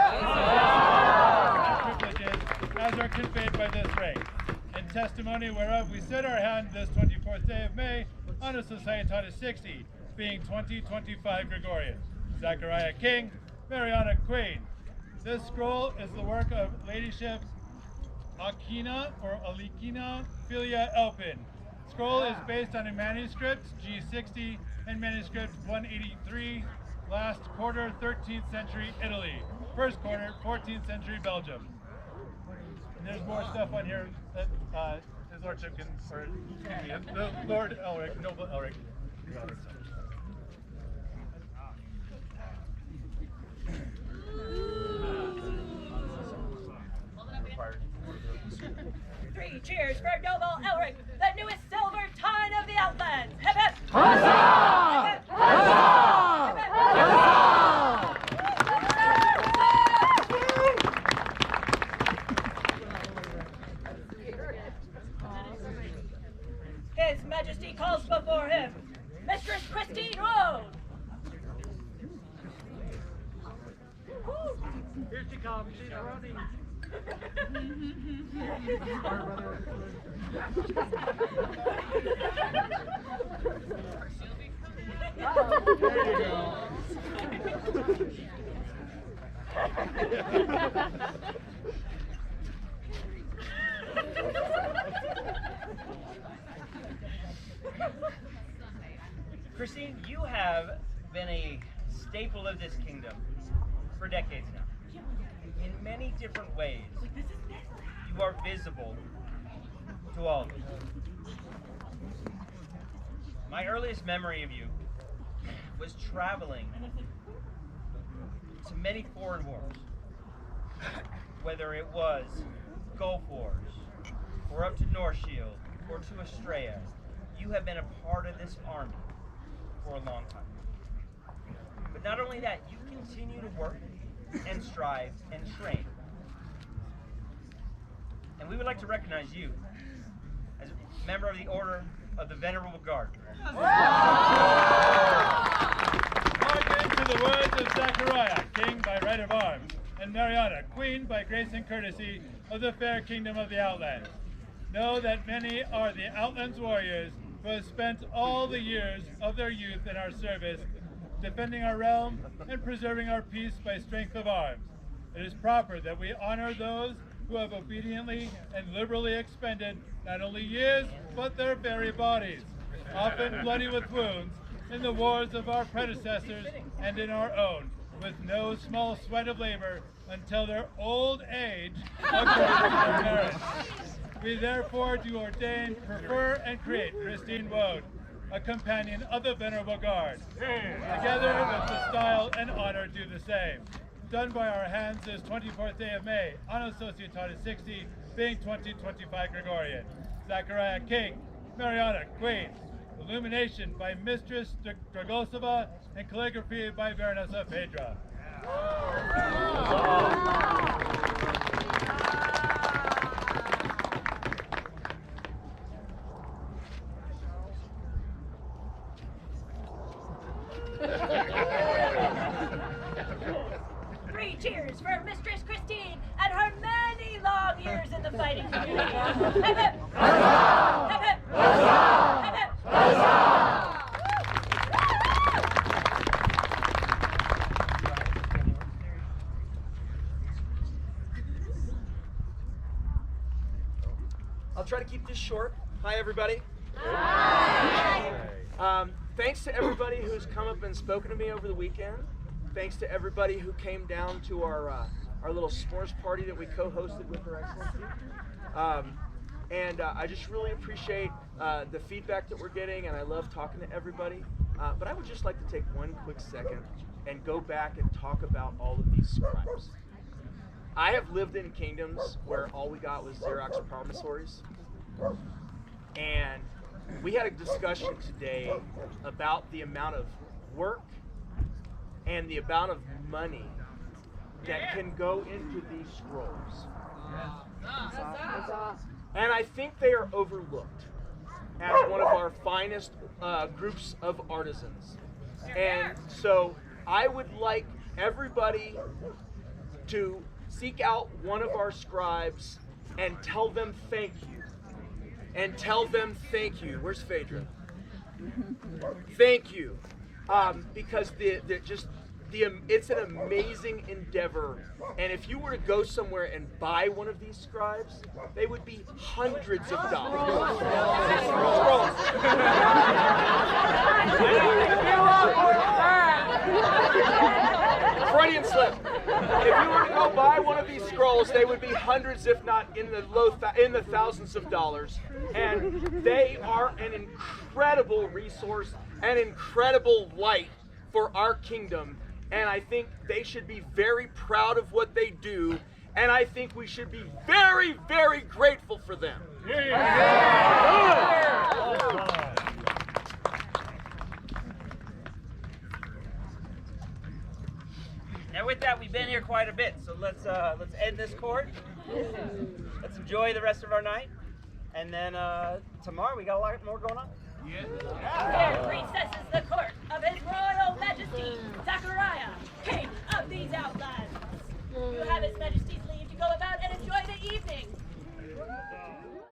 privileges as are conveyed by this rank. In testimony whereof we set our hand this 24th day of May on a Societatis 60, being 2025 Gregorian. Zachariah King, Mariana Queen. This scroll is the work of Ladyship Akina or Alikina Filia Elpin. Scroll is based on a manuscript, G60, and manuscript 183, last quarter 13th century Italy, first quarter 14th century Belgium. And there's more stuff on here that His Lordship can, or the Lord Elric, Noble Elric. Three cheers for Noble Elric, the newest silver tide of the Outlands. Hip hip! Huzzah! Hip hip! Huzzah! Hip hip! His Majesty calls before him, Mistress Christine Road. Here she comes, she's running. There you go. Christine, you have been a staple of this kingdom for decades now. In many different ways, you are visible to all of us. My earliest memory of you was traveling to many foreign wars, whether it was Gulf Wars, or up to North Shield, or to Estrella. You have been a part of this army for a long time. But not only that, you continue to work and strive and train. And we would like to recognize you as a member of the Order of the Venerable Guard. Hearken to the words of Zachariah, King by right of arms, and Mariana, Queen by grace and courtesy of the fair kingdom of the Outlands. Know that many are the Outlands warriors who have spent all the years of their youth in our service, defending our realm and preserving our peace by strength of arms. It is proper that we honor those who have obediently and liberally expended not only years, but their very bodies, often bloody with wounds, in the wars of our predecessors and in our own, with no small sweat of labor until their old age according to their merits. we therefore do ordain, prefer, and create Christine Woad, a companion of the Venerable Guard, together with the style and honor due the same. Done by our hands this 24th day of May, Anno Societatis 60, being 2025 Gregorian. Zachariah King, Mariana Queen. Illumination by Mistress Dragosova and calligraphy by Baronessa Pedra. Three cheers for Mistress Christine and her many long years in the fighting community. Hip hip! Hip hip! Hip hip! I'll try to keep this short. Hi, everybody. Hi. Thanks to everybody who's come up and spoken to me over the weekend. Thanks to everybody who came down to our little s'mores party that we co-hosted with Her Excellency. I just really appreciate the feedback that we're getting, and I love talking to everybody. But I would just like to take one quick second and go back and talk about all of these scribes. I have lived in kingdoms where all we got was Xerox promissories. And we had a discussion today about the amount of work and the amount of money that can go into these scrolls. And I think they are overlooked as one of our finest groups of artisans. And so I would like everybody to seek out one of our scribes and tell them thank you. And tell them thank you. Where's Phaedra? Thank you. Because it's an amazing endeavor. And if you were to go somewhere and buy one of these scribes, they would be hundreds of dollars. Freudian slip. If you were to go buy one of these scrolls, they would be hundreds, if not in the thousands of dollars. And they are an incredible resource, an incredible light for our kingdom. And I think they should be very proud of what they do. And I think we should be very, very grateful for them. And with that, we've been here quite a bit, so let's end this court. Let's enjoy the rest of our night, and then tomorrow we got a lot more going on. Here recesses the court of His Royal Majesty Zachariah, King of these Outlands. You have His Majesty's leave to go about and enjoy the